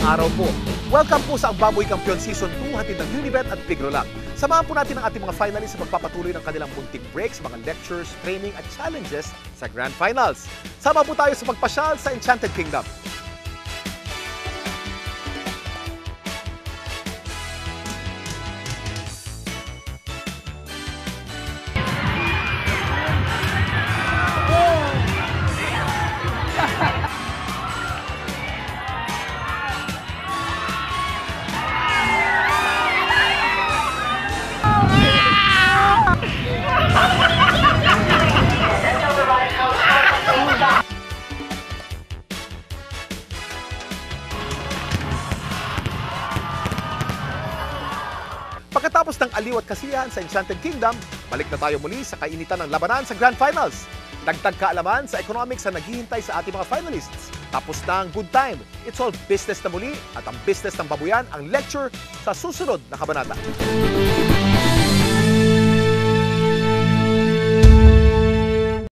araw po. Welcome po sa Ang Baboy Kampiyon Season 2, hatid ng Unibet at Pigrolab. Samahan po natin ang ating mga finalists sa magpapatuloy ng kanilang munting breaks, mga lectures, training at challenges sa Grand Finals. Sama po tayo sa pagpasyal sa Enchanted Kingdom. Pagkatapos ng aliw at kasiyahan sa Enchanted Kingdom, balik na tayo muli sa kainitan ng labanan sa Grand Finals. Dagdag kaalaman sa economics na naghihintay sa ating mga finalists. Tapos na ang good time. It's all business na muli at ang business ng babuyan ang lecture sa susunod na kabanata.